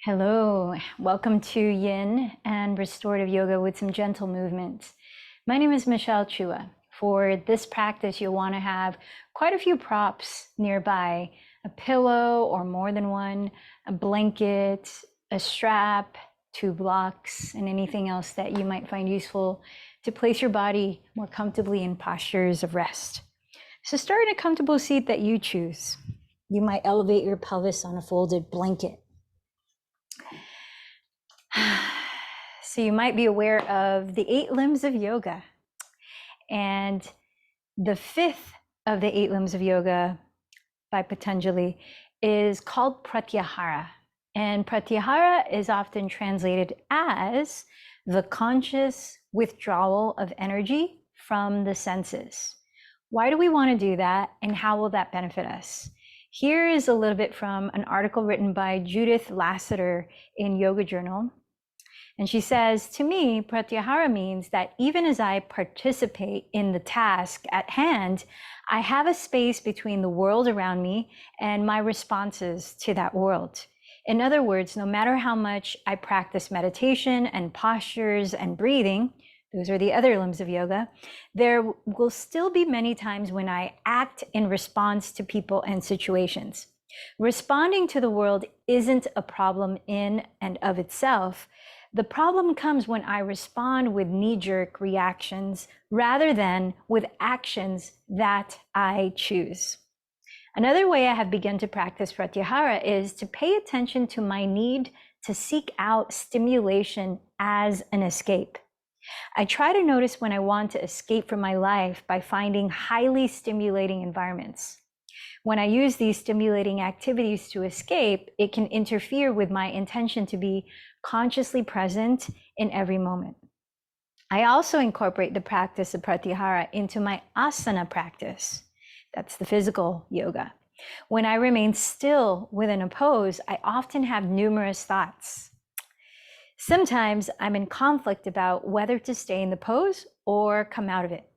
Hello, welcome to Yin and Restorative Yoga with some gentle movements. My name is Michelle Chua. For this practice, you'll want to have quite a few props nearby, a pillow or more than one, a blanket, a strap, 2 blocks, and anything else that you might find useful to place your body more comfortably in postures of rest. So start in a comfortable seat that you choose. You might elevate your pelvis on a folded blanket. So you might be aware of the 8 limbs of yoga. And the 5th of the 8 limbs of yoga by Patanjali is called Pratyahara. And Pratyahara is often translated as the conscious withdrawal of energy from the senses. Why do we want to do that, and how will that benefit us? Here is a little bit from an article written by Judith Lassiter in Yoga Journal. And she says, to me, Pratyahara means that even as I participate in the task at hand, I have a space between the world around me and my responses to that world. In other words, no matter how much I practice meditation and postures and breathing, those are the other limbs of yoga, there will still be many times when I act in response to people and situations. Responding to the world isn't a problem in and of itself. The problem comes when I respond with knee-jerk reactions rather than with actions that I choose. Another way I have begun to practice Pratyahara is to pay attention to my need to seek out stimulation as an escape. I try to notice when I want to escape from my life by finding highly stimulating environments. When I use these stimulating activities to escape, it can interfere with my intention to be consciously present in every moment. I also incorporate the practice of Pratyahara into my asana practice. That's the physical yoga. When I remain still within a pose, I often have numerous thoughts. Sometimes I'm in conflict about whether to stay in the pose or come out of it.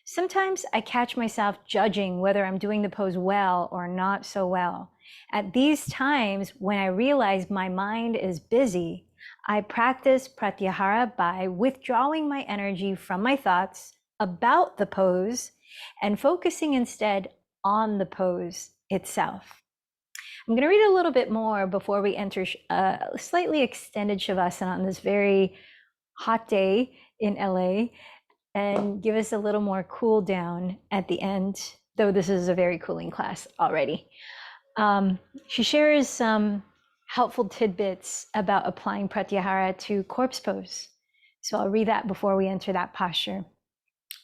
Sometimes I catch myself judging whether I'm doing the pose well or not so well. At these times, when I realize my mind is busy, I practice Pratyahara by withdrawing my energy from my thoughts about the pose and focusing instead on the pose itself. I'm going to read a little bit more before we enter a slightly extended Shavasana on this very hot day in LA, and give us a little more cool down at the end, though this is a very cooling class already. She shares some helpful tidbits about applying Pratyahara to corpse pose. So I'll read that before we enter that posture.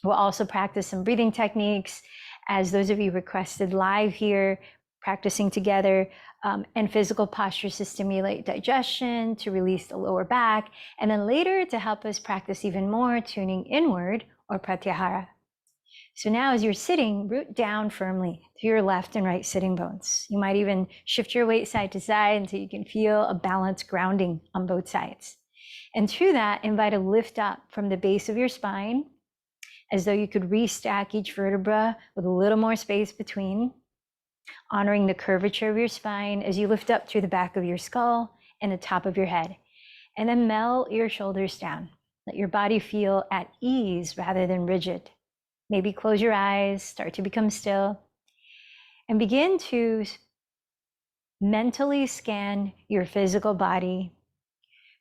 We'll also practice some breathing techniques, as those of you requested live here, practicing together, and physical postures to stimulate digestion, to release the lower back, and then later to help us practice even more tuning inward, or Pratyahara. So now as you're sitting, root down firmly to your left and right sitting bones. You might even shift your weight side to side until you can feel a balanced grounding on both sides. And through that, invite a lift up from the base of your spine, as though you could restack each vertebra with a little more space between, honoring the curvature of your spine as you lift up through the back of your skull and the top of your head. And then melt your shoulders down. Let your body feel at ease rather than rigid. Maybe close your eyes, start to become still, and begin to mentally scan your physical body,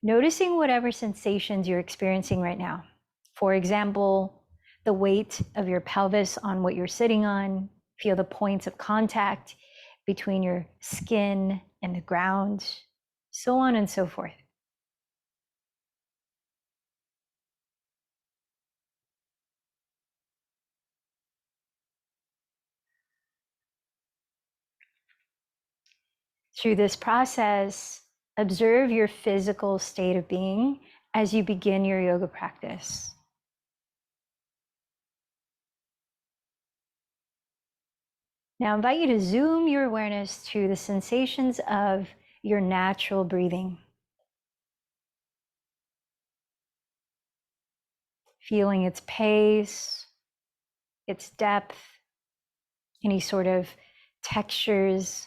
noticing whatever sensations you're experiencing right now. For example, the weight of your pelvis on what you're sitting on. Feel the points of contact between your skin and the ground, so on and so forth. Through this process, observe your physical state of being as you begin your yoga practice. Now I invite you to zoom your awareness to the sensations of your natural breathing. Feeling its pace, its depth, any sort of textures.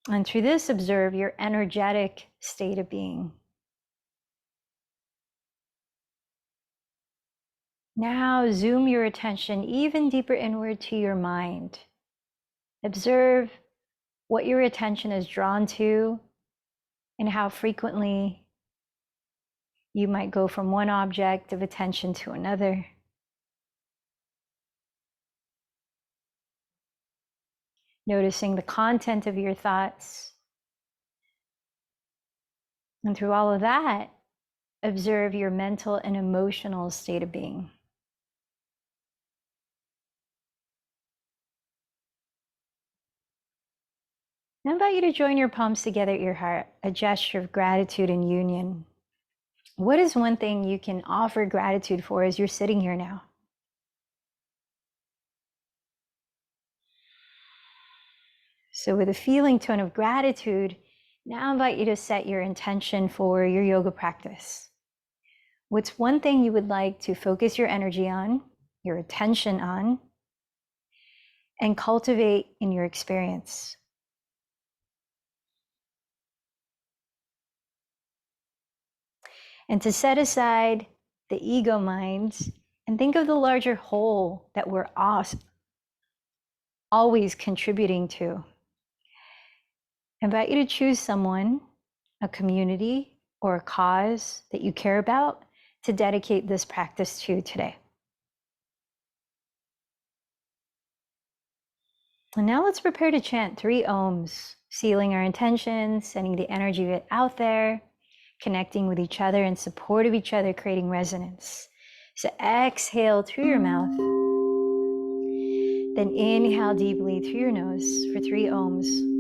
And through this, observe your energetic state of being. Now zoom your attention even deeper inward to your mind. Observe what your attention is drawn to and how frequently you might go from one object of attention to another. Noticing the content of your thoughts. And through all of that, observe your mental and emotional state of being. I invite you to join your palms together at your heart, a gesture of gratitude and union. What is one thing you can offer gratitude for as you're sitting here now? So with a feeling tone of gratitude, now I invite you to set your intention for your yoga practice. What's one thing you would like to focus your energy on, your attention on, and cultivate in your experience? And to set aside the ego mind and think of the larger whole that we're always contributing to. I invite you to choose someone, a community, or a cause that you care about to dedicate this practice to today. And now let's prepare to chant 3 ohms, sealing our intentions, sending the energy of it out there, connecting with each other in support of each other, creating resonance. So exhale through your mouth, then inhale deeply through your nose for 3 ohms.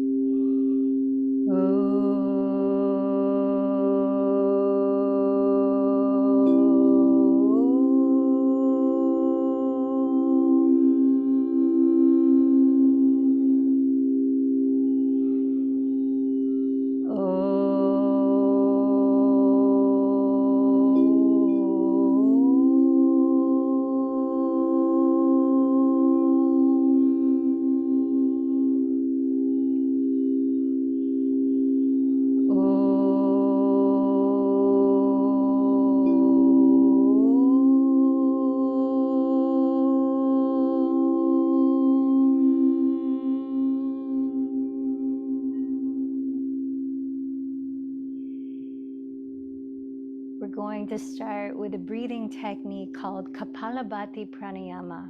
We're going to start with a breathing technique called Kapalabhati Pranayama.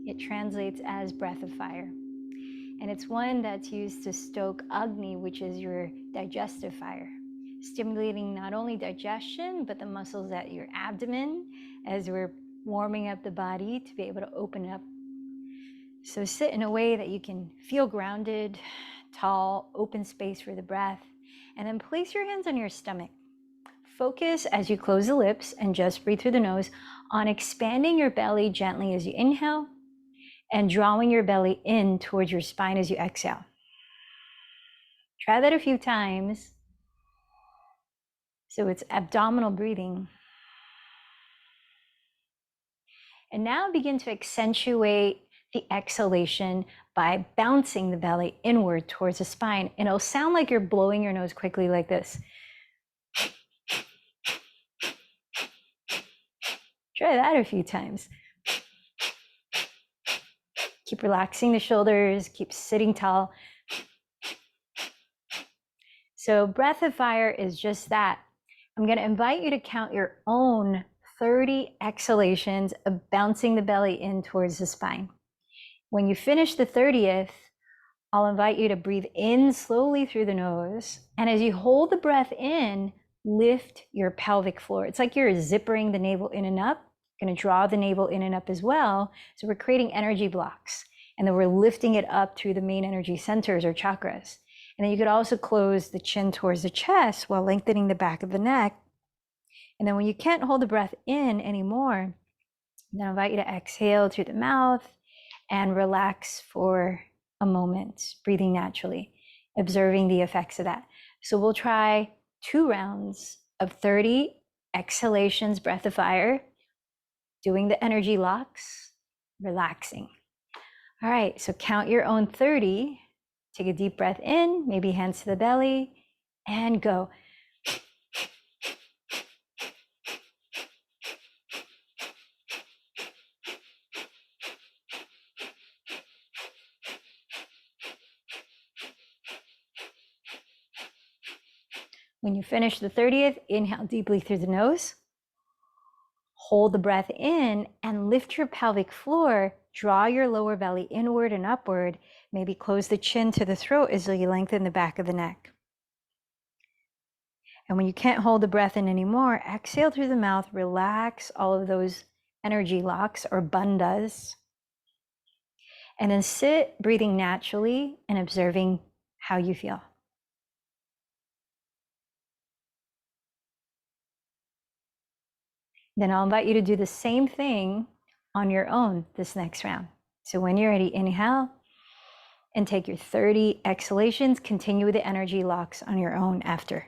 It translates as breath of fire. And it's one that's used to stoke Agni, which is your digestive fire, stimulating not only digestion, but the muscles at your abdomen as we're warming up the body to be able to open up. So sit in a way that you can feel grounded, tall, open space for the breath, and then place your hands on your stomach. Focus as you close the lips and just breathe through the nose on expanding your belly gently as you inhale and drawing your belly in towards your spine as you exhale. Try that a few times. So it's abdominal breathing. And now begin to accentuate the exhalation by bouncing the belly inward towards the spine. And it'll sound like you're blowing your nose quickly like this. Try that a few times. Keep relaxing the shoulders, keep sitting tall. So breath of fire is just that. I'm going to invite you to count your own 30 exhalations of bouncing the belly in towards the spine. When you finish the 30th, I'll invite you to breathe in slowly through the nose. And as you hold the breath in, lift your pelvic floor. It's like you're zippering the navel in and up. Going to draw the navel in and up as well. So we're creating energy blocks. And then we're lifting it up through the main energy centers or chakras. And then you could also close the chin towards the chest while lengthening the back of the neck. And then when you can't hold the breath in anymore, then I invite you to exhale through the mouth and relax for a moment, breathing naturally, observing the effects of that. So we'll try 2 rounds of 30 exhalations, breath of fire, doing the energy locks, relaxing. All right, so count your own 30 Take a deep breath in, maybe hands to the belly, and go. When you finish the 30th, inhale deeply through the nose. Hold the breath in and lift your pelvic floor. Draw your lower belly inward and upward. Maybe close the chin to the throat as you lengthen the back of the neck. And when you can't hold the breath in anymore, exhale through the mouth. Relax all of those energy locks or bandhas. And then sit, breathing naturally and observing how you feel. Then I'll invite you to do the same thing on your own this next round. So when you're ready, inhale and take your 30 exhalations. Continue with the energy locks on your own after.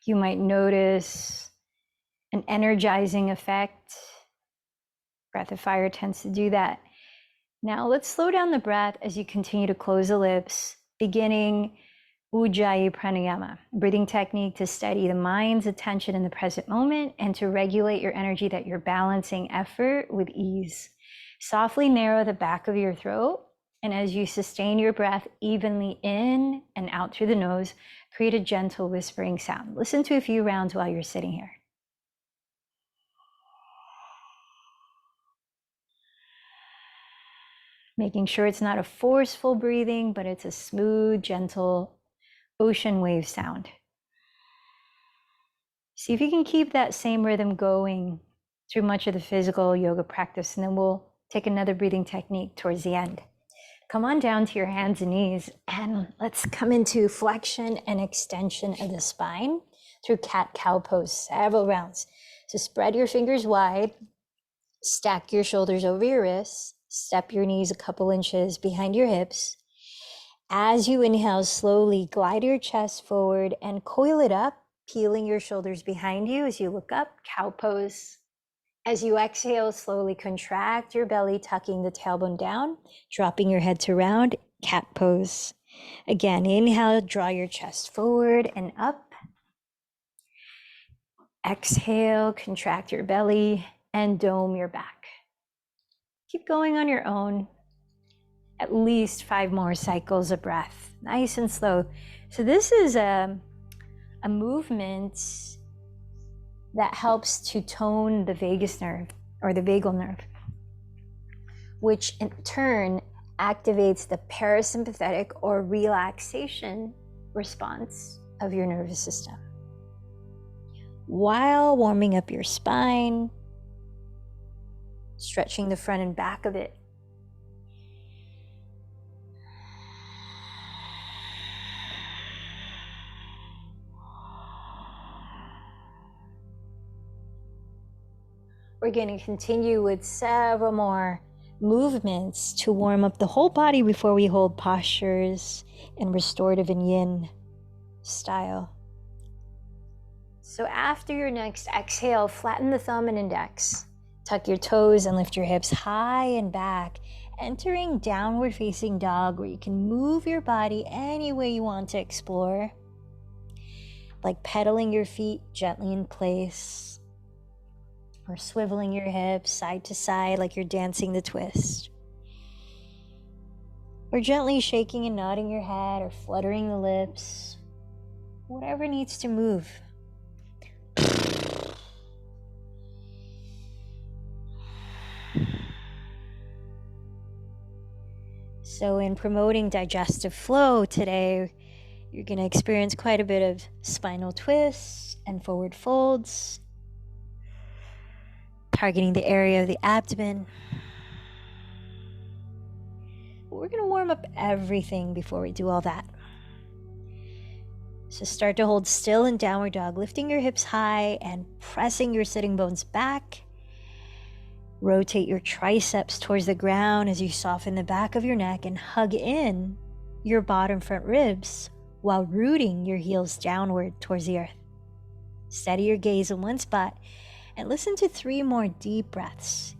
You might notice an energizing effect. Breath of fire tends to do that. Now let's slow down the breath as you continue to close the lips, beginning Ujjayi Pranayama, breathing technique to steady the mind's attention in the present moment and to regulate your energy that you're balancing effort with ease. Softly narrow the back of your throat, and as you sustain your breath evenly in and out through the nose, create a gentle whispering sound. Listen to a few rounds while you're sitting here. Making sure it's not a forceful breathing, but it's a smooth, gentle ocean wave sound. See if you can keep that same rhythm going through much of the physical yoga practice, and then we'll take another breathing technique towards the end. Come on down to your hands and knees, and let's come into flexion and extension of the spine through cat-cow pose, several rounds. So spread your fingers wide, stack your shoulders over your wrists, step your knees a couple inches behind your hips. As you inhale, slowly glide your chest forward and coil it up, peeling your shoulders behind you as you look up, cow pose. As you exhale, slowly contract your belly, tucking the tailbone down, dropping your head to round, cat pose. Again, inhale, draw your chest forward and up. Exhale, contract your belly and dome your back. Keep going on your own. At least 5 more cycles of breath, nice and slow. So this is a movement that helps to tone the vagus nerve or the vagal nerve, which in turn activates the parasympathetic or relaxation response of your nervous system, while warming up your spine, stretching the front and back of it. We're going to continue with several more movements to warm up the whole body before we hold postures in restorative and yin style. So after your next exhale, flatten the thumb and index. Tuck your toes and lift your hips high and back, entering downward facing dog, where you can move your body any way you want to explore, like pedaling your feet gently in place, or swiveling your hips side to side like you're dancing the twist, or gently shaking and nodding your head or fluttering the lips, whatever needs to move. So in promoting digestive flow today, you're going to experience quite a bit of spinal twists and forward folds, targeting the area of the abdomen. we're going to warm up everything before we do all that. So start to hold still in downward dog, lifting your hips high and pressing your sitting bones back. Rotate your triceps towards the ground as you soften the back of your neck and hug in your bottom front ribs while rooting your heels downward towards the earth. Steady your gaze in one spot and listen to 3 more deep breaths.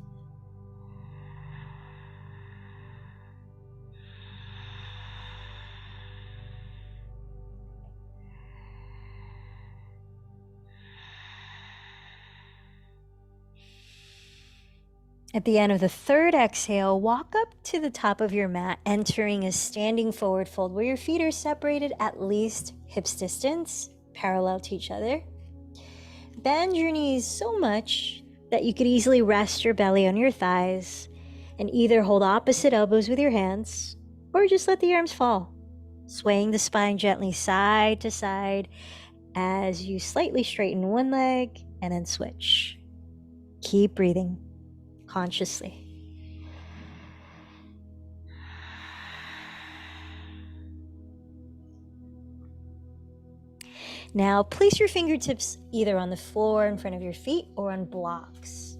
At the end of the 3rd exhale, walk up to the top of your mat, entering a standing forward fold where your feet are separated at least hips distance, parallel to each other. Bend your knees so much that you could easily rest your belly on your thighs and either hold opposite elbows with your hands or just let the arms fall, swaying the spine gently side to side as you slightly straighten one leg and then switch. Keep breathing consciously. Now place your fingertips either on the floor in front of your feet or on blocks.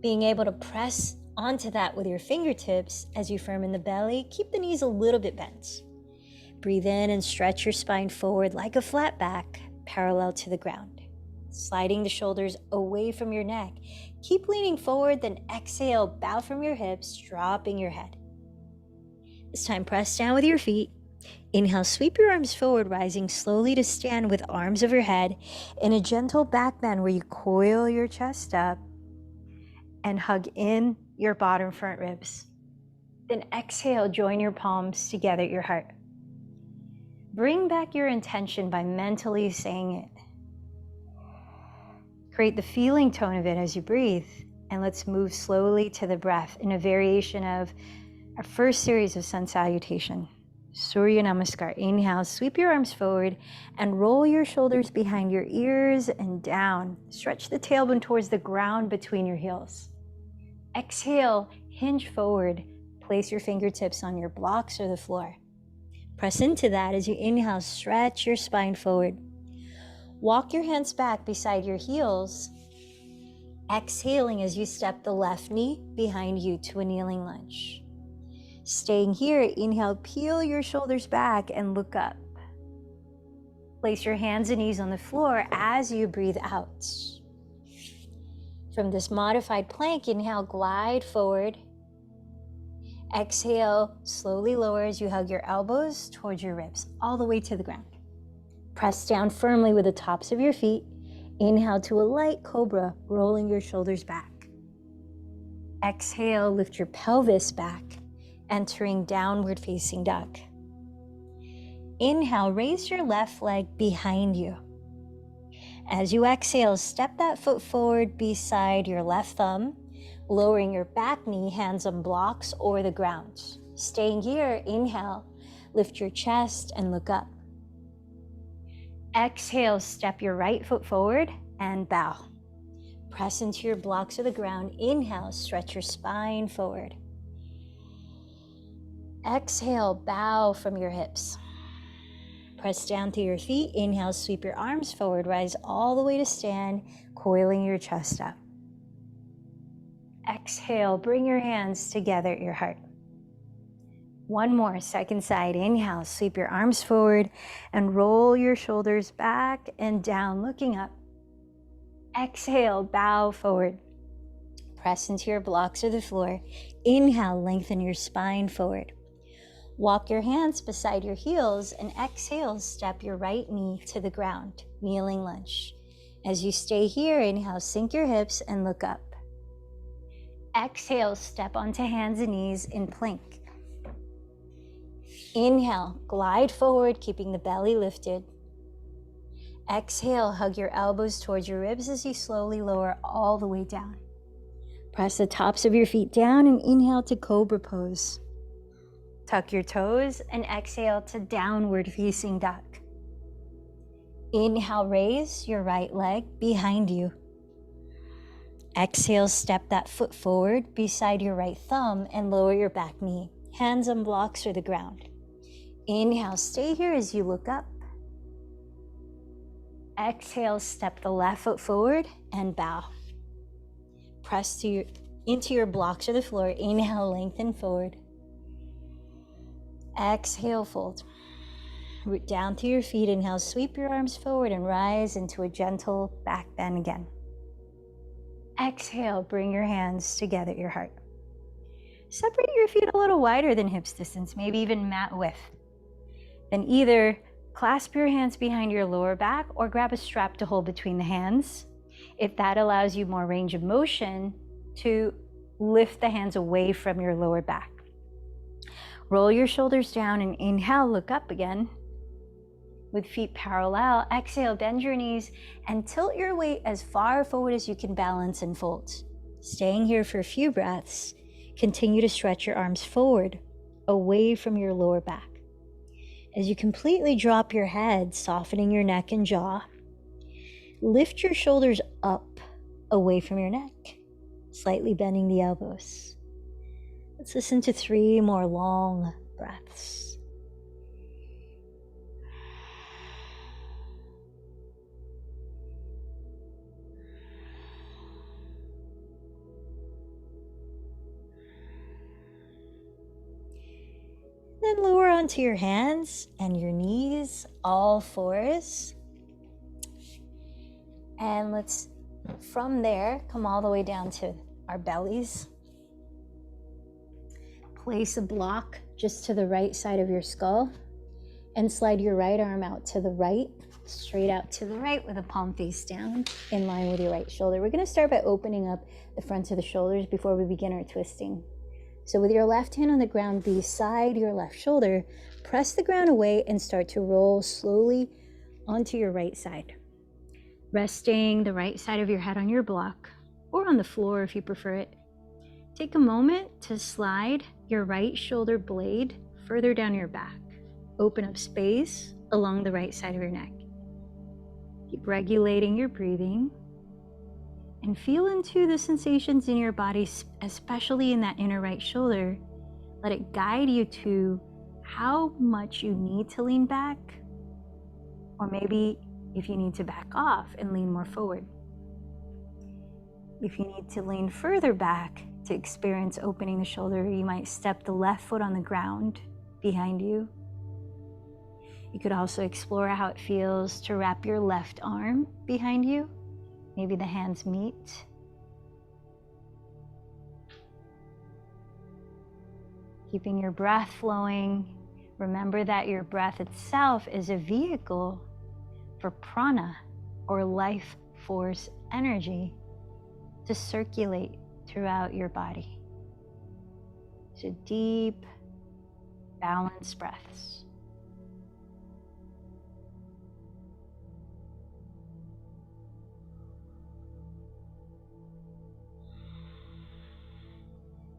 Being able to press onto that with your fingertips as you firm the belly, keep the knees a little bit bent. Breathe in and stretch your spine forward like a flat back, parallel to the ground. Sliding the shoulders away from your neck. Keep leaning forward, then exhale, bow from your hips, dropping your head. This time, press down with your feet. Inhale, sweep your arms forward, rising slowly to stand with arms over head in a gentle back bend where you coil your chest up and hug in your bottom front ribs. Then exhale, join your palms together at your heart. Bring back your intention by mentally saying it. Create the feeling tone of it as you breathe, and let's move slowly to the breath in a variation of our first series of sun salutation. Surya Namaskar. Inhale, sweep your arms forward and roll your shoulders behind your ears and down. Stretch the tailbone towards the ground between your heels. Exhale, hinge forward. Place your fingertips on your blocks or the floor. Press into that as you inhale, stretch your spine forward. Walk your hands back beside your heels, exhaling as you step the left knee behind you to a kneeling lunge. Staying here, inhale, peel your shoulders back and look up. Place your hands and knees on the floor as you breathe out. From this modified plank, inhale, glide forward. Exhale, slowly lower as you hug your elbows towards your ribs, all the way to the ground. Press down firmly with the tops of your feet. Inhale to a light cobra, rolling your shoulders back. Exhale, lift your pelvis back, entering downward facing dog. Inhale, raise your left leg behind you. As you exhale, step that foot forward beside your left thumb, lowering your back knee, hands on blocks or the ground. Staying here, inhale, lift your chest and look up. Exhale, step your right foot forward and bow. Press into your blocks or the ground. Inhale, stretch your spine forward. Exhale, bow from your hips. Press down to your feet. Inhale, sweep your arms forward. Rise all the way to stand, coiling your chest up. Exhale, bring your hands together at your heart. One more, second side. Inhale, sweep your arms forward and roll your shoulders back and down, looking up. Exhale, bow forward. Press into your blocks or the floor. Inhale, lengthen your spine forward. Walk your hands beside your heels and exhale, step your right knee to the ground, kneeling lunge. As you stay here, inhale, sink your hips and look up. Exhale, step onto hands and knees in plank. Inhale, glide forward, keeping the belly lifted. Exhale, hug your elbows towards your ribs as you slowly lower all the way down. Press the tops of your feet down and inhale to cobra pose. Tuck your toes and exhale to downward facing dog. Inhale, raise your right leg behind you. Exhale, step that foot forward beside your right thumb and lower your back knee. hands on blocks or the ground. Inhale, stay here as you look up. Exhale, step the left foot forward and bow. Press into your blocks or the floor. Inhale, lengthen forward. Exhale, fold. Root down through your feet. Inhale, sweep your arms forward and rise into a gentle back bend again. Exhale, bring your hands together at your heart. Separate your feet a little wider than hips distance, maybe even mat width. Then either clasp your hands behind your lower back or grab a strap to hold between the hands. If that allows you more range of motion, to lift the hands away from your lower back. Roll your shoulders down and inhale, look up again. With feet parallel, exhale, bend your knees and tilt your weight as far forward as you can balance and fold. Staying here for a few breaths, continue to stretch your arms forward, away from your lower back. As you completely drop your head, softening your neck and jaw, lift your shoulders up, away from your neck, slightly bending the elbows. Let's listen to 3 more long breaths. Then lower onto your hands and your knees, all fours. And let's, from there, come all the way down to our bellies. Place a block just to the right side of your skull and slide your right arm out to the right, straight out to the right with a palm face down in line with your right shoulder. We're going to start by opening up the front of the shoulders before we begin our twisting. So with your left hand on the ground beside your left shoulder, press the ground away and start to roll slowly onto your right side. Resting the right side of your head on your block or on the floor if you prefer it. Take a moment to slide your right shoulder blade further down your back. Open up space along the right side of your neck. Keep regulating your breathing and feel into the sensations in your body, especially in that inner right shoulder. Let it guide you to how much you need to lean back, or maybe if you need to back off and lean more forward. If you need to lean further back to experience opening the shoulder, you might step the left foot on the ground behind you. You could also explore how it feels to wrap your left arm behind you. Maybe the hands meet. Keeping your breath flowing. Remember that your breath itself is a vehicle for prana, or life force energy, to circulate throughout your body. So deep, balanced breaths.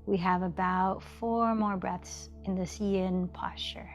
We have about 4 more breaths in this yin posture.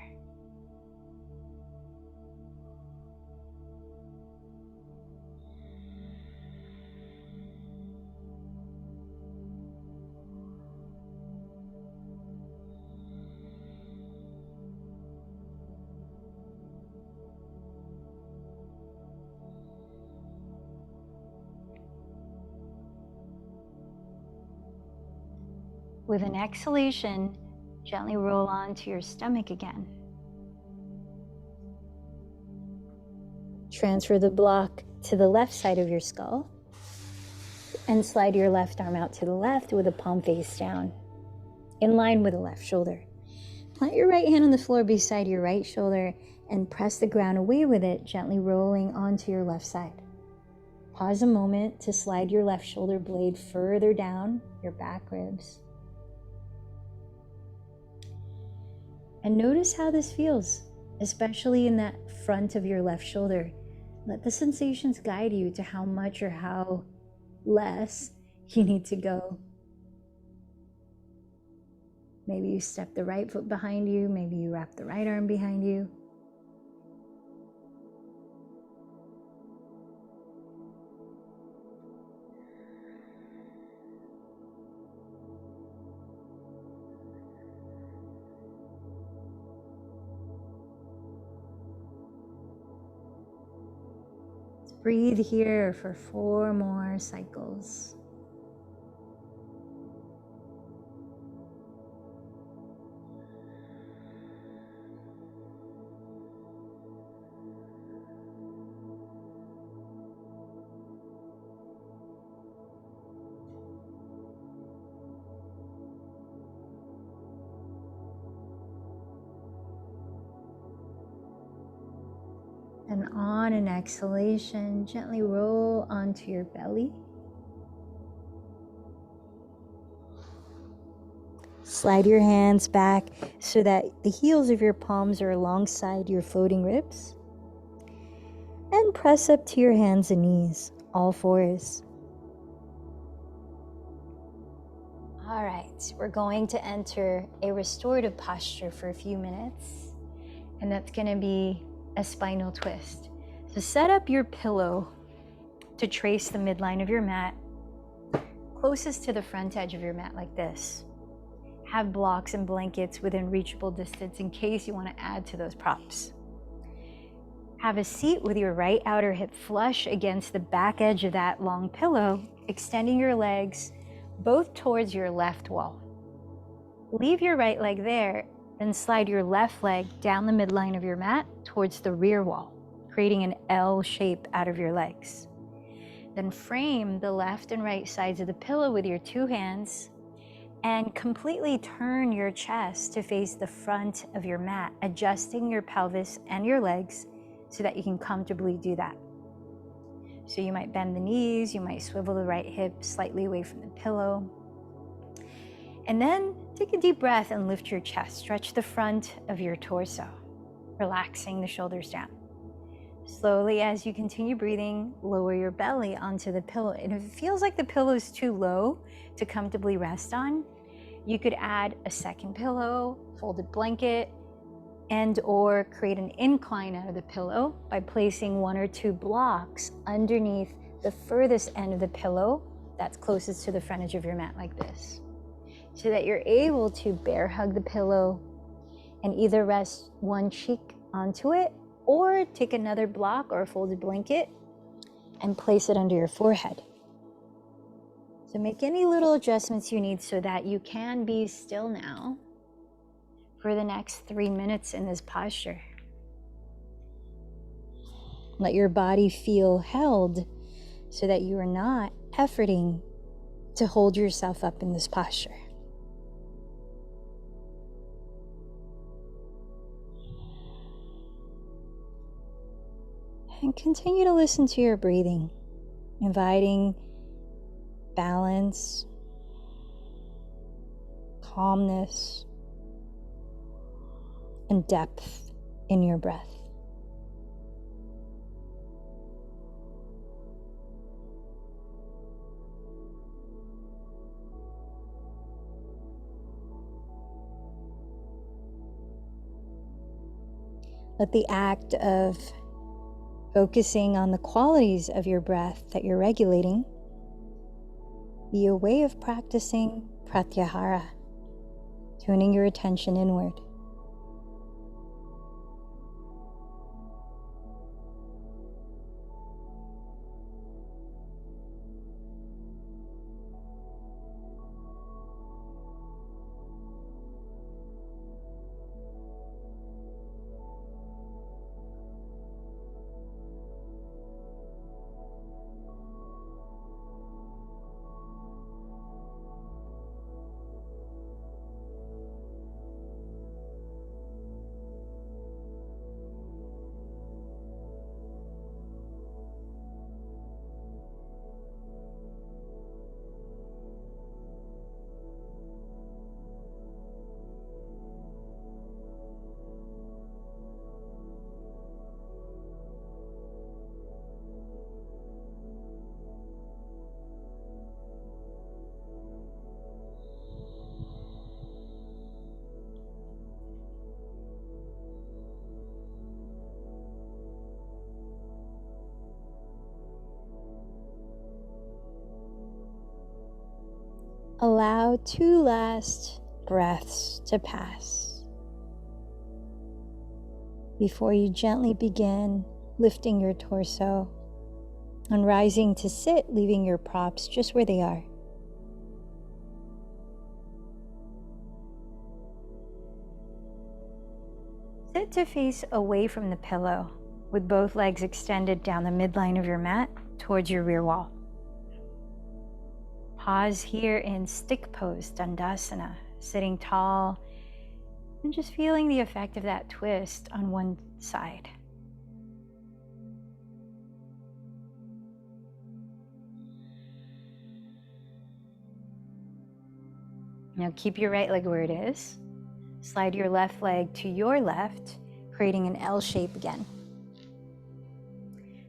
With an exhalation, gently roll onto your stomach again. Transfer the block to the left side of your skull and slide your left arm out to the left with a palm face down, in line with the left shoulder. Plant your right hand on the floor beside your right shoulder and press the ground away with it, gently rolling onto your left side. Pause a moment to slide your left shoulder blade further down your back ribs. And notice how this feels, especially in that front of your left shoulder. Let the sensations guide you to how much or how less you need to go. Maybe you step the right foot behind you, maybe you wrap the right arm behind you. Breathe here for 4 more cycles. And on an exhalation, gently roll onto your belly. Slide your hands back so that the heels of your palms are alongside your floating ribs. And press up to your hands and knees, all fours. All right, we're going to enter a restorative posture for a few minutes, and that's going to be a spinal twist. So set up your pillow to trace the midline of your mat, closest to the front edge of your mat like this. Have blocks and blankets within reachable distance in case you want to add to those props. Have a seat with your right outer hip flush against the back edge of that long pillow, extending your legs both towards your left wall. Leave your right leg there, then slide your left leg down the midline of your mat towards the rear wall, creating an L shape out of your legs. Then frame the left and right sides of the pillow with your 2 hands and completely turn your chest to face the front of your mat, adjusting your pelvis and your legs so that you can comfortably do that. So you might bend the knees, you might swivel the right hip slightly away from the pillow. And then take a deep breath and lift your chest. Stretch the front of your torso, relaxing the shoulders down. Slowly, as you continue breathing, lower your belly onto the pillow. And if it feels like the pillow is too low to comfortably rest on, you could add a second pillow, folded blanket, and or create an incline out of the pillow by placing 1 or 2 blocks underneath the furthest end of the pillow that's closest to the front edge of your mat like this, so that you're able to bear hug the pillow and either rest one cheek onto it or take another block or a folded blanket and place it under your forehead. So make any little adjustments you need so that you can be still now for the next 3 minutes in this posture. Let your body feel held so that you are not efforting to hold yourself up in this posture. And continue to listen to your breathing, inviting balance, calmness, and depth in your breath. Let the act of focusing on the qualities of your breath that you're regulating be a way of practicing Pratyahara, tuning your attention inward. Allow 2 last breaths to pass before you gently begin lifting your torso And rising to sit, leaving your props just where they are. Sit to face away from the pillow, with both legs extended down the midline of your mat towards your rear wall. Pause here in stick pose, Dandasana, sitting tall and just feeling the effect of that twist on one side. Now keep your right leg where it is. Slide your left leg to your left, creating an L shape again,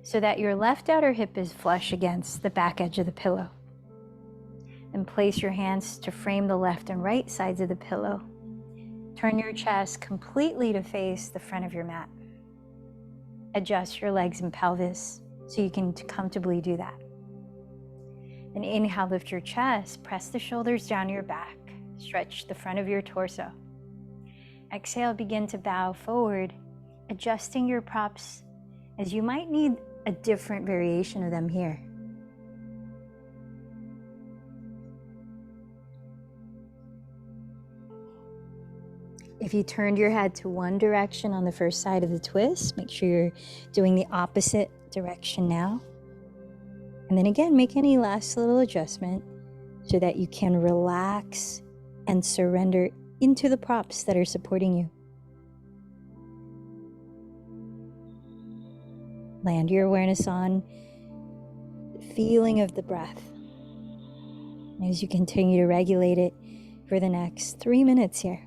so that your left outer hip is flush against the back edge of the pillow. And place your hands to frame the left and right sides of the pillow. Turn your chest completely to face the front of your mat. Adjust your legs and pelvis so you can comfortably do that. And inhale, lift your chest, press the shoulders down your back, stretch the front of your torso. Exhale, begin to bow forward, adjusting your props as you might need a different variation of them here. If you turned your head to one direction on the first side of the twist, make sure you're doing the opposite direction now. And then again, make any last little adjustment so that you can relax and surrender into the props that are supporting you. Land your awareness on the feeling of the breath as you continue to regulate it for the next 3 minutes here.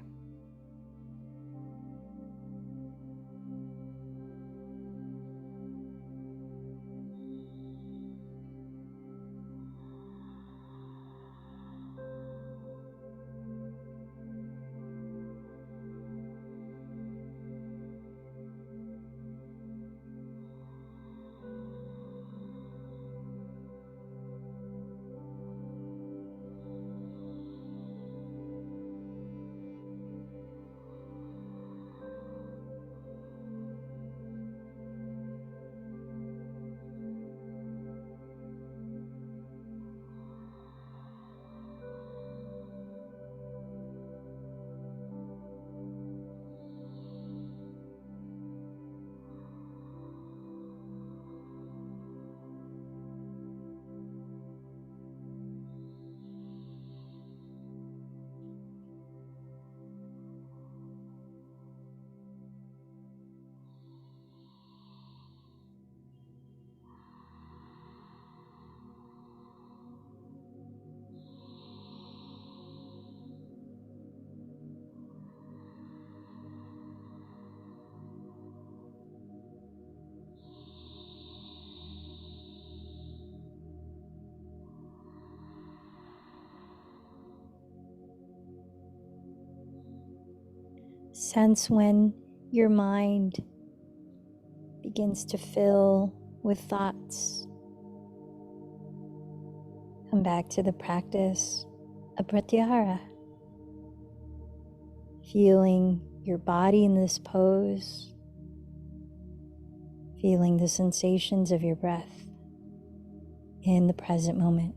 Sense when your mind begins to fill with thoughts. Come back to the practice of Pratyahara. Feeling your body in this pose. Feeling the sensations of your breath in the present moment.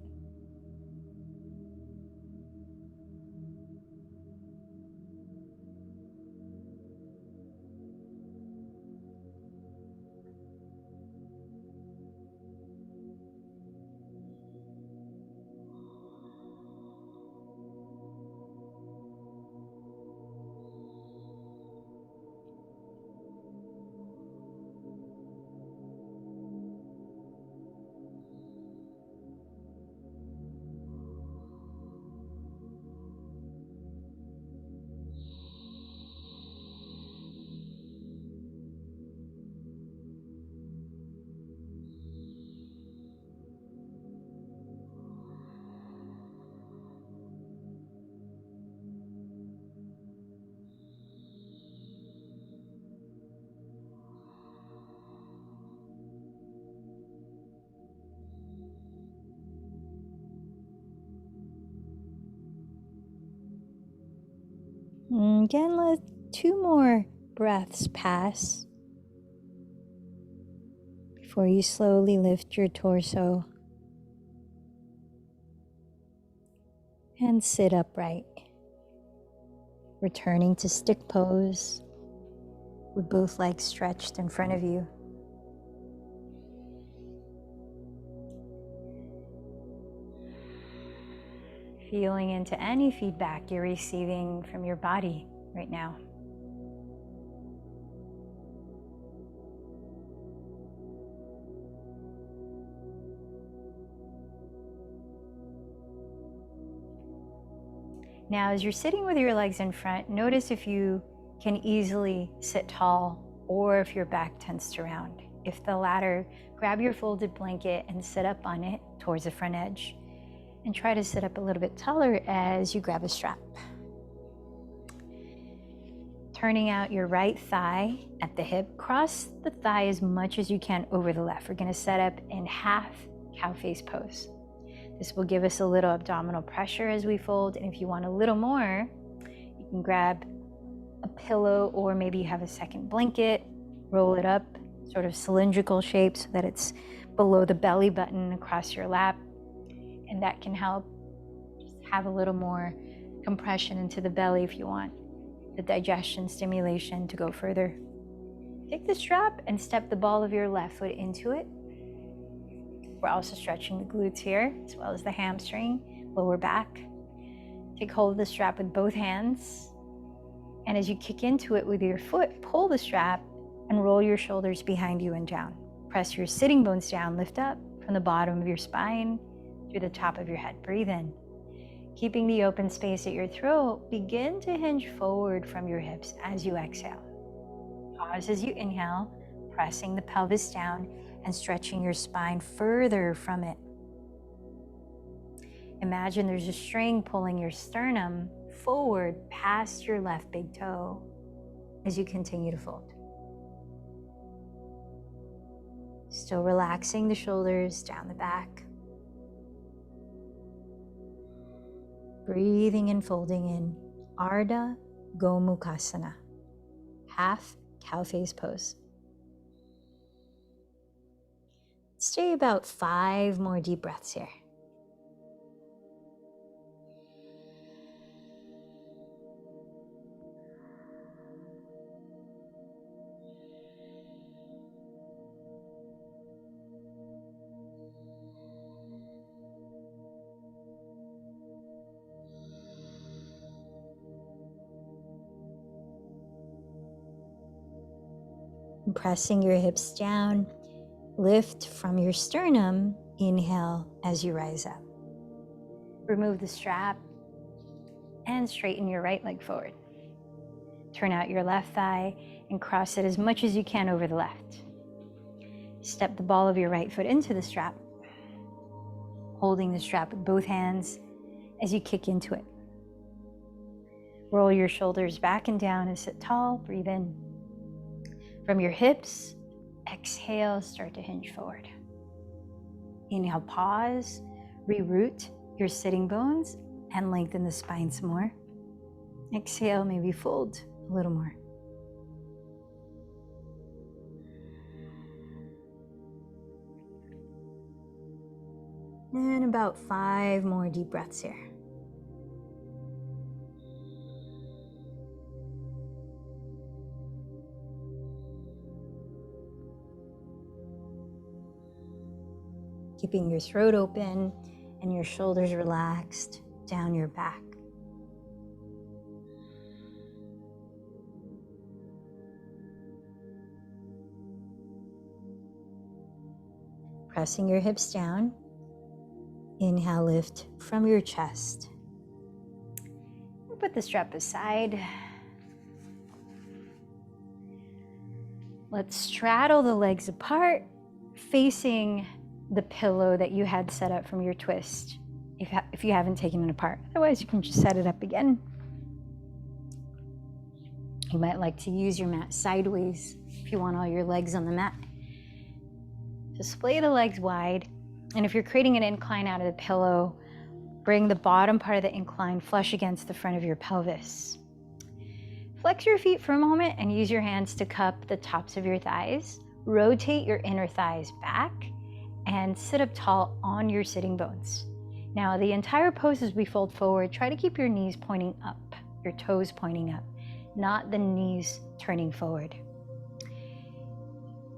Again, let 2 more breaths pass before you slowly lift your torso and sit upright, returning to stick pose with both legs stretched in front of you. Feeling into any feedback you're receiving from your body right now. Now, as you're sitting with your legs in front, notice if you can easily sit tall or if your back tends to round. If the latter, grab your folded blanket and sit up on it towards the front edge. And try to sit up a little bit taller as you grab a strap. Turning out your right thigh at the hip, cross the thigh as much as you can over the left. We're gonna set up in half cow face pose. This will give us a little abdominal pressure as we fold, and if you want a little more, you can grab a pillow or maybe you have a second blanket, roll it up, sort of cylindrical shape so that it's below the belly button across your lap. And that can help just have a little more compression into the belly if you want the digestion stimulation to go further. Take the strap and step the ball of your left foot into it. We're also stretching the glutes here, as well as the hamstring, lower back. Take hold of the strap with both hands. And as you kick into it with your foot, pull the strap and roll your shoulders behind you and down. Press your sitting bones down, lift up from the bottom of your spine through the top of your head. Breathe in. Keeping the open space at your throat, begin to hinge forward from your hips as you exhale. Pause as you inhale, pressing the pelvis down and stretching your spine further from it. Imagine there's a string pulling your sternum forward past your left big toe as you continue to fold. Still relaxing the shoulders down the back. Breathing and folding in Ardha Gomukhasana, half cow face pose. Stay about 5 more deep breaths here. Pressing your hips down, lift from your sternum, inhale as you rise up. Remove the strap and straighten your right leg forward. Turn out your left thigh and cross it as much as you can over the left. Step the ball of your right foot into the strap, holding the strap with both hands as you kick into it. Roll your shoulders back and down and sit tall. Breathe in. From your hips, exhale, start to hinge forward. Inhale, pause, reroot your sitting bones and lengthen the spine some more. Exhale, maybe fold a little more. And about 5 more deep breaths here. Keeping your throat open and your shoulders relaxed down your back. Pressing your hips down. Inhale, lift from your chest. Put the strap aside. Let's straddle the legs apart, facing the pillow that you had set up from your twist, if you haven't taken it apart. Otherwise, you can just set it up again. You might like to use your mat sideways if you want all your legs on the mat. Display the legs wide, and if you're creating an incline out of the pillow, bring the bottom part of the incline flush against the front of your pelvis. Flex your feet for a moment and use your hands to cup the tops of your thighs. Rotate your inner thighs back and sit up tall on your sitting bones. Now, the entire pose as we fold forward, try to keep your knees pointing up, your toes pointing up, not the knees turning forward.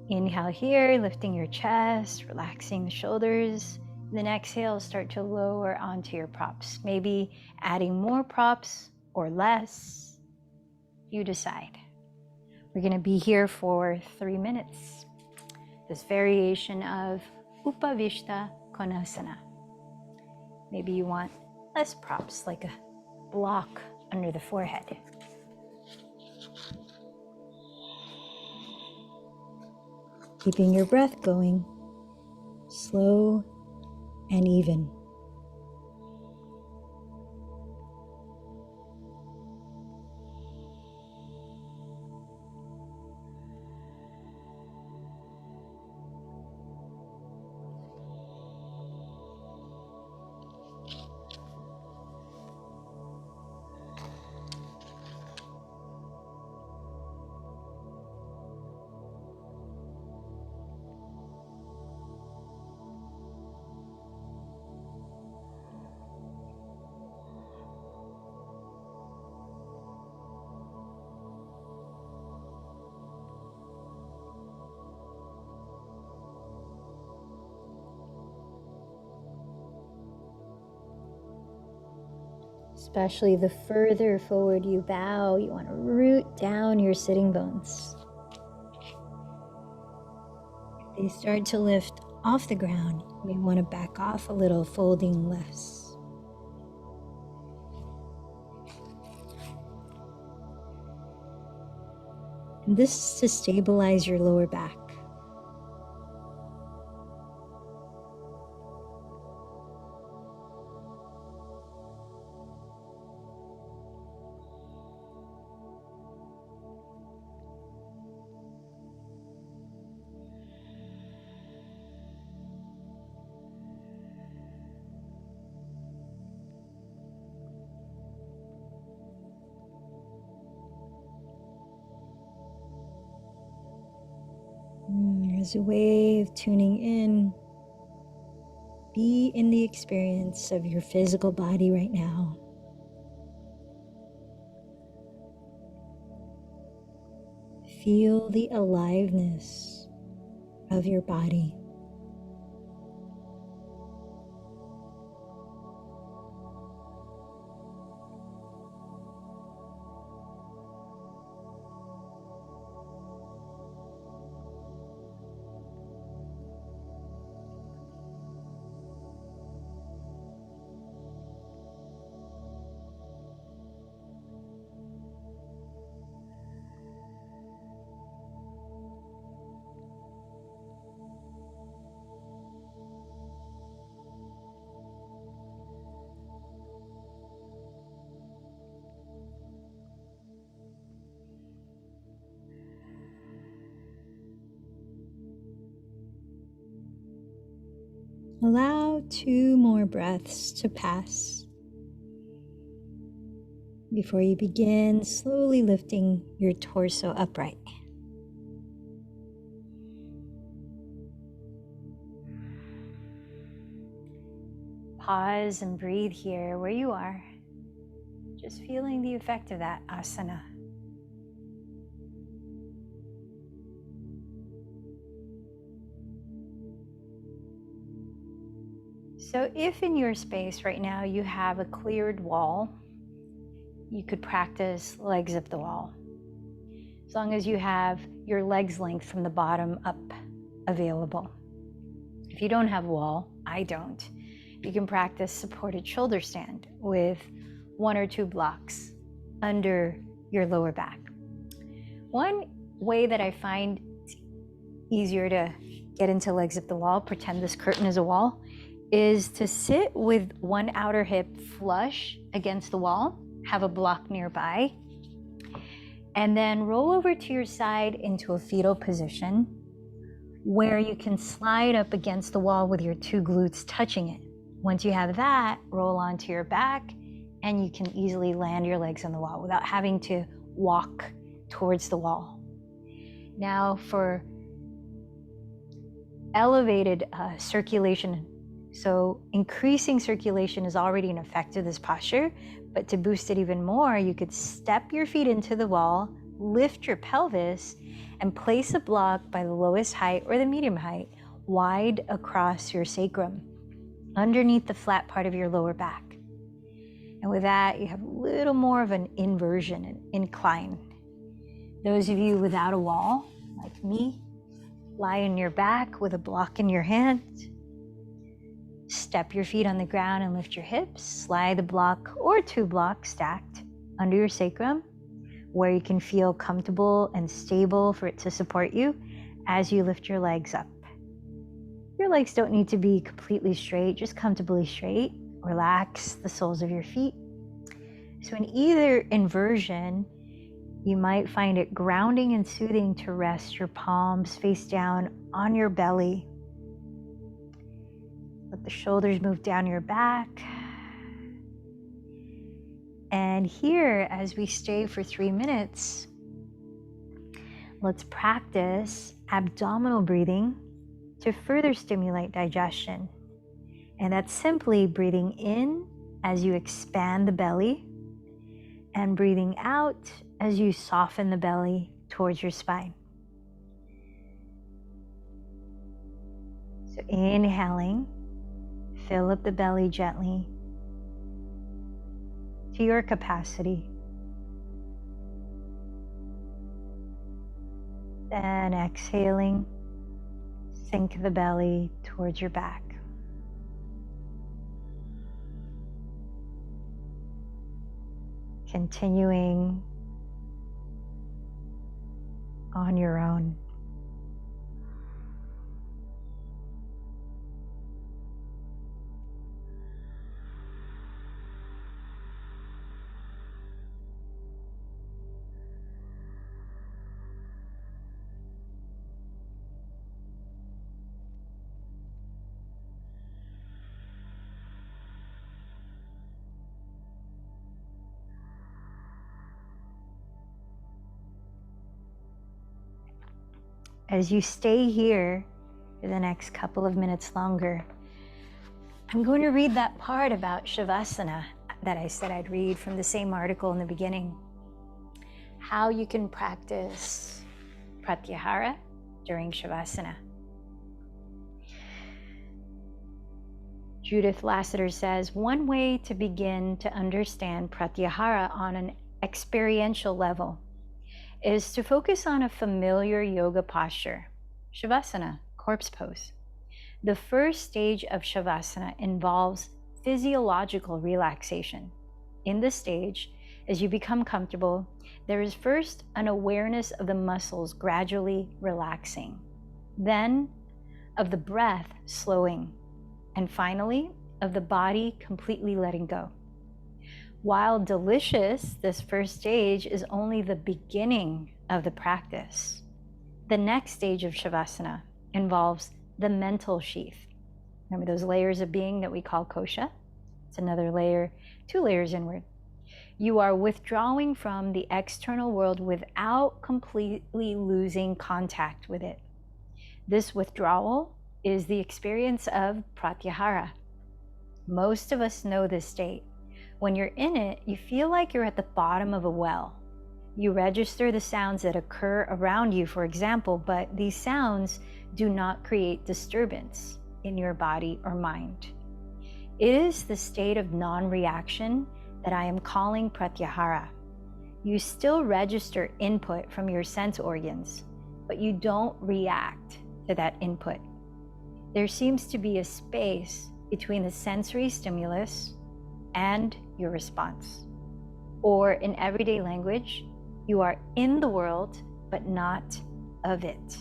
Inhale here, lifting your chest, relaxing the shoulders. Then exhale, start to lower onto your props. Maybe adding more props or less, you decide. We're gonna be here for 3 minutes. This variation of Upavishta Konasana. Maybe you want less props, like a block under the forehead. Keeping your breath going, slow and even. Especially the further forward you bow, you want to root down your sitting bones. If they start to lift off the ground, you may want to back off a little, folding less. And this is to stabilize your lower back. As a way of tuning in, be in the experience of your physical body right now. Feel the aliveness of your body. Allow 2 more breaths to pass before you begin slowly lifting your torso upright. Pause and breathe here where you are, just feeling the effect of that asana. So if in your space right now you have a cleared wall, you could practice legs up the wall. As long as you have your legs length from the bottom up available. If you don't have a wall, I don't, you can practice supported shoulder stand with 1 or 2 blocks under your lower back. One way that I find easier to get into legs up the wall, pretend this curtain is a wall, is to sit with one outer hip flush against the wall, have a block nearby, and then roll over to your side into a fetal position where you can slide up against the wall with your 2 glutes touching it. Once you have that, roll onto your back and you can easily land your legs on the wall without having to walk towards the wall. Now for elevated circulation. So increasing circulation is already an effect of this posture, but to boost it even more, you could step your feet into the wall, lift your pelvis, and place a block by the lowest height or the medium height, wide across your sacrum, underneath the flat part of your lower back. And with that, you have a little more of an inversion, an incline. Those of you without a wall, like me, lie on your back with a block in your hand. Step your feet on the ground and lift your hips. Slide the block or 2 blocks stacked under your sacrum, where you can feel comfortable and stable for it to support you as you lift your legs up. Your legs don't need to be completely straight, just comfortably straight. Relax the soles of your feet. So in either inversion, you might find it grounding and soothing to rest your palms face down on your belly. Let the shoulders move down your back. And here, as we stay for 3 minutes, let's practice abdominal breathing to further stimulate digestion. And that's simply breathing in as you expand the belly and breathing out as you soften the belly towards your spine. So inhaling, fill up the belly gently to your capacity. Then exhaling, sink the belly towards your back. Continuing on your own. As you stay here for the next couple of minutes longer, I'm going to read that part about Shavasana that I said I'd read from the same article in the beginning. How you can practice Pratyahara during Shavasana. Judith Lassiter says, one way to begin to understand Pratyahara on an experiential level is to focus on a familiar yoga posture, Shavasana, corpse pose. The first stage of Shavasana involves physiological relaxation. In this stage, as you become comfortable, there is first an awareness of the muscles gradually relaxing, then of the breath slowing, and finally of the body completely letting go. While delicious, this first stage is only the beginning of the practice. The next stage of Shavasana involves the mental sheath. Remember those layers of being that we call kosha? It's another layer, 2 layers inward. You are withdrawing from the external world without completely losing contact with it. This withdrawal is the experience of Pratyahara. Most of us know this state. When you're in it, you feel like you're at the bottom of a well. You register the sounds that occur around you, for example, but these sounds do not create disturbance in your body or mind. It is the state of non-reaction that I am calling Pratyahara. You still register input from your sense organs, but you don't react to that input. There seems to be a space between the sensory stimulus and your response. Or in everyday language, you are in the world, but not of it.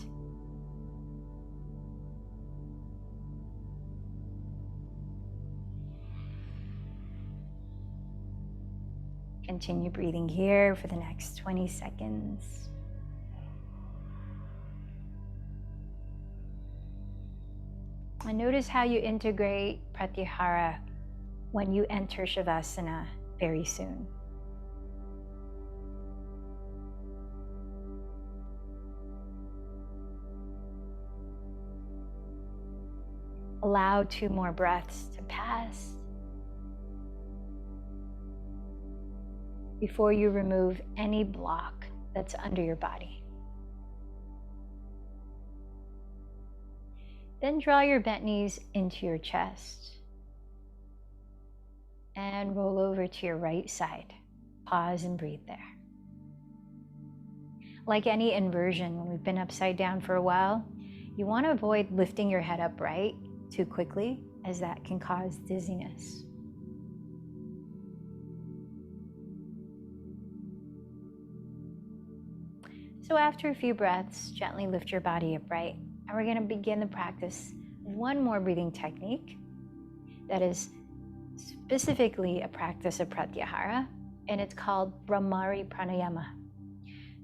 Continue breathing here for the next 20 seconds. And notice how you integrate Pratyahara when you enter Shavasana very soon. Allow 2 more breaths to pass before you remove any block that's under your body. Then draw your bent knees into your chest and roll over to your right side. Pause and breathe there. Like any inversion, when we've been upside down for a while, you want to avoid lifting your head upright too quickly, as that can cause dizziness. So after a few breaths, gently lift your body upright, and we're going to begin the practice of one more breathing technique that is specifically a practice of Pratyahara, and it's called Brahmari Pranayama.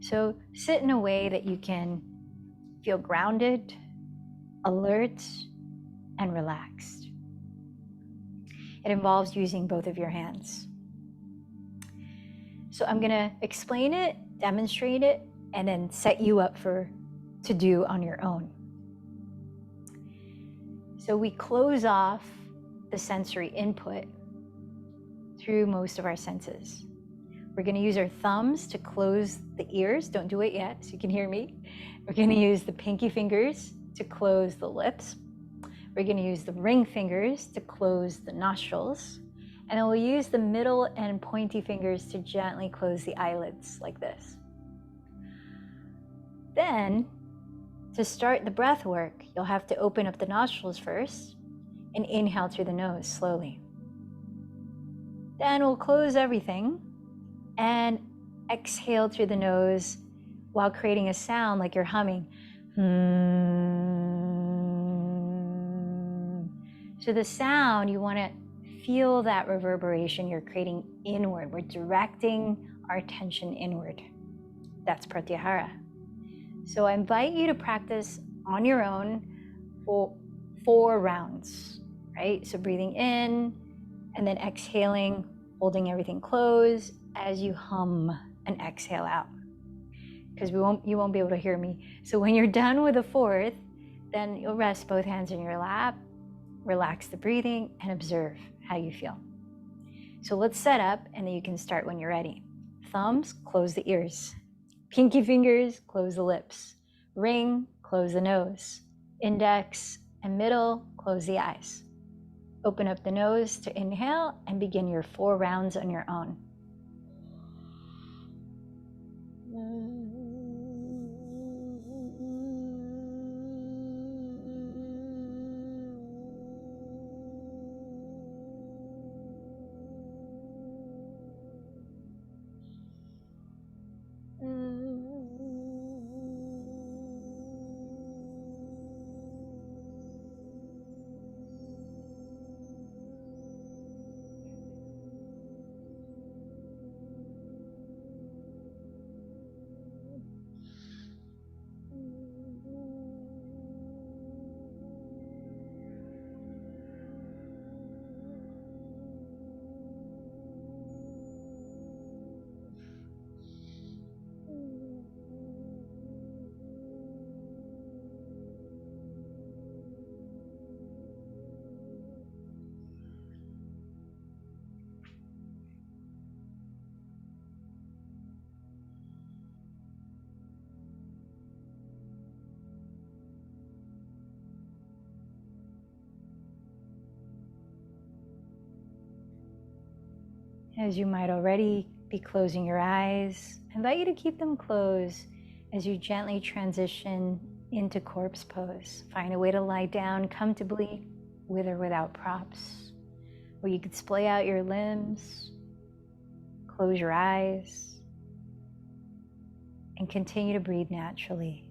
So sit in a way that you can feel grounded, alert, and relaxed. It involves using both of your hands. So I'm going to explain it, demonstrate it, and then set you up to do on your own. So we close off the sensory input through most of our senses. We're going to use our thumbs to close the ears. Don't do it yet, so you can hear me. We're going to use the pinky fingers to close the lips. We're going to use the ring fingers to close the nostrils. And then we'll use the middle and pointy fingers to gently close the eyelids like this. Then, to start the breath work, you'll have to open up the nostrils first and inhale through the nose slowly. Then we'll close everything and exhale through the nose while creating a sound like you're humming. So the sound, you want to feel that reverberation you're creating inward. We're directing our attention inward. That's Pratyahara. So I invite you to practice on your own for 4 rounds, right? So breathing in and then exhaling, holding everything closed as you hum and exhale out. Because you won't be able to hear me. So when you're done with the 4th, then you'll rest both hands in your lap, relax the breathing, and observe how you feel. So let's set up, and then you can start when you're ready. Thumbs, close the ears. Pinky fingers, close the lips. Ring, close the nose. Index and middle, close the eyes. Open up the nose to inhale and begin your 4 rounds on your own. As you might already be closing your eyes, I invite you to keep them closed as you gently transition into corpse pose. Find a way to lie down comfortably with or without props, where you could splay out your limbs, close your eyes, and continue to breathe naturally.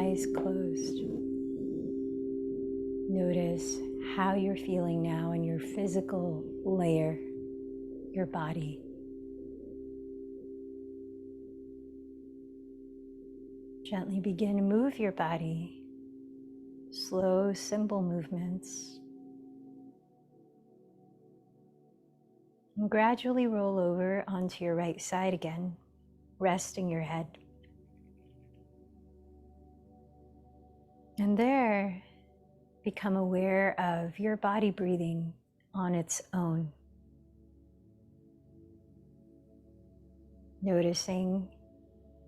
eyes closed, notice how you're feeling now in your physical layer, your body. Gently begin to move your body, slow, simple movements. And gradually roll over onto your right side again, resting your head. And there, become aware of your body breathing on its own. Noticing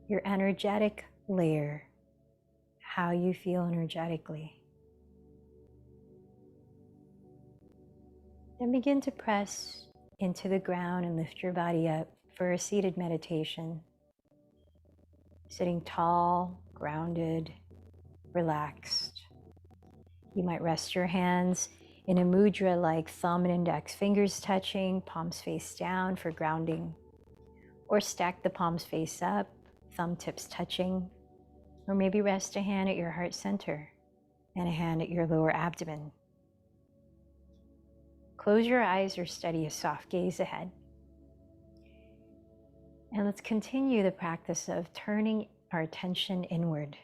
your energetic layer, how you feel energetically. Then begin to press into the ground and lift your body up for a seated meditation. Sitting tall, grounded, relaxed. You might rest your hands in a mudra like thumb and index fingers touching, palms face down for grounding. Or stack the palms face up, thumb tips touching. Or maybe rest a hand at your heart center and a hand at your lower abdomen. Close your eyes or steady a soft gaze ahead. And let's continue the practice of turning our attention inward.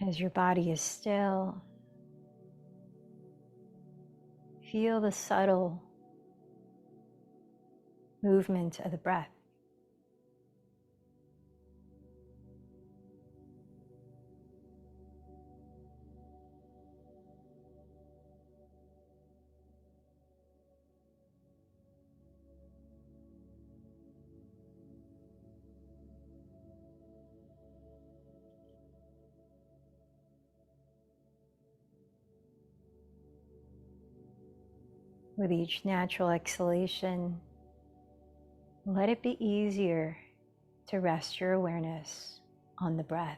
As your body is still, feel the subtle movement of the breath. With each natural exhalation, let it be easier to rest your awareness on the breath.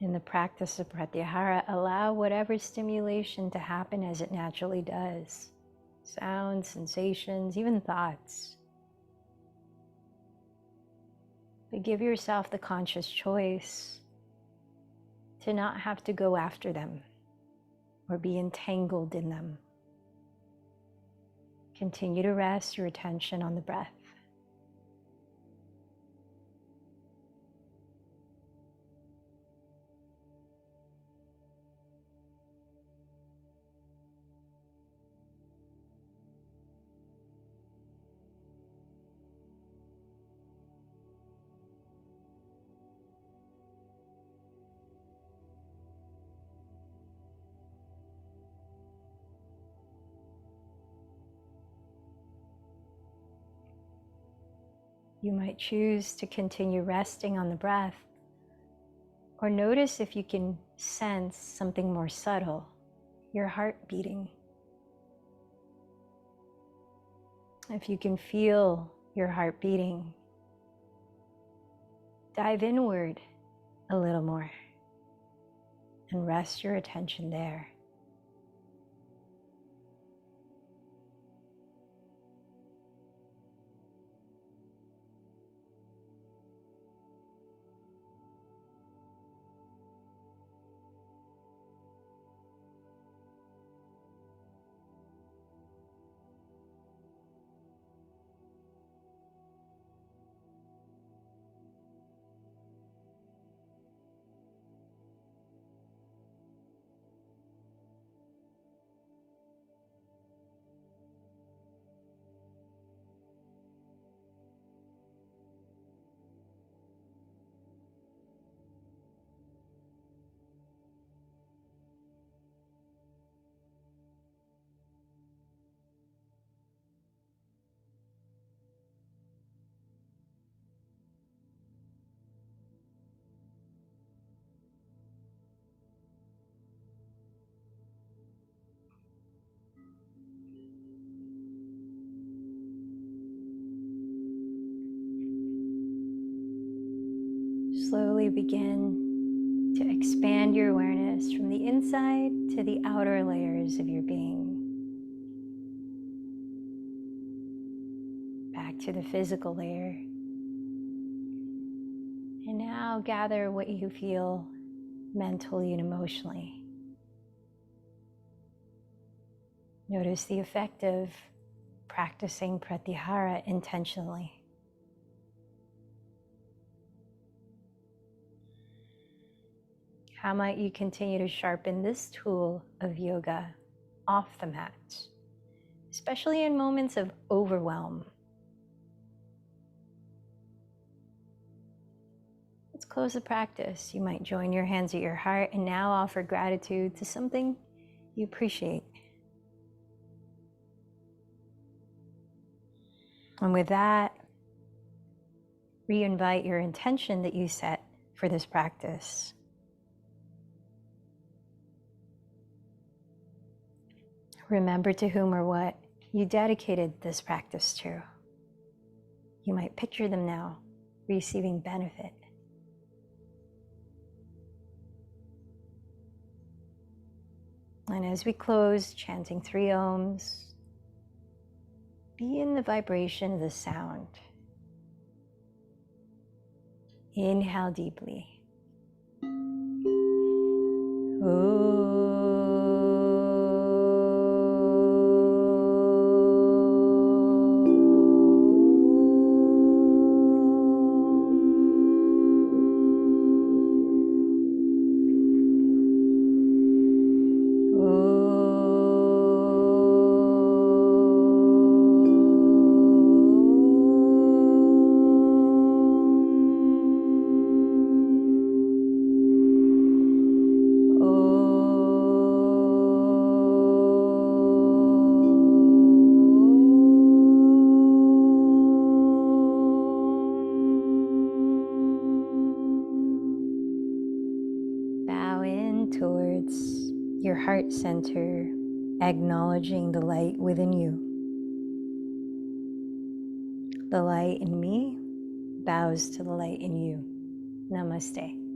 In the practice of Pratyahara, allow whatever stimulation to happen as it naturally does. Sounds, sensations, even thoughts. But give yourself the conscious choice to not have to go after them or be entangled in them. Continue to rest your attention on the breath. You might choose to continue resting on the breath, or notice if you can sense something more subtle, your heart beating. If you can feel your heart beating, dive inward a little more and rest your attention there. slowly begin to expand your awareness from the inside to the outer layers of your being. Back to the physical layer. And now gather what you feel mentally and emotionally. Notice the effect of practicing Pratyahara intentionally. How might you continue to sharpen this tool of yoga off the mat, especially in moments of overwhelm? Let's close the practice. You might join your hands at your heart and now offer gratitude to something you appreciate. And with that, re-invite your intention that you set for this practice. Remember to whom or what you dedicated this practice to. You might picture them now receiving benefit. And as we close, chanting 3 ohms, be in the vibration of the sound. Inhale deeply. Towards your heart center, acknowledging the light within you. The light in me bows to the light in you. Namaste.